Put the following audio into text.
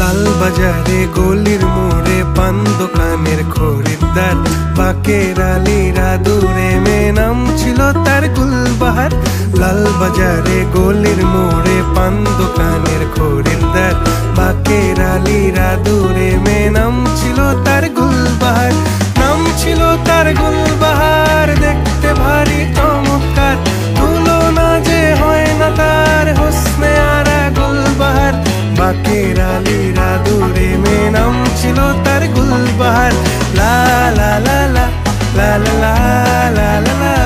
লাল বাজারে গলির মোড়ে পান দোকানের খরিদ্দার, বাকের আলীরা দূরে মেয়ে নাম ছিল তার গুলবাহার। লাল বাজারে গলির মোড়ে পান দোকানের খরিদ্দার, বাকের আলীরা দূরে মেয়ে নাম ছিল তার গুলবাহার। নাম ছিল তার গুলবাহার, দেখতে ভারী চমৎকার, তুলনা যে হয় না তার হোসনে আরা গুলবাহার। বাকের আলীরা দূরে মেয়ে নাম ছিল তার গুলবাহার। লা লা লা লা লা লা লা লা লা।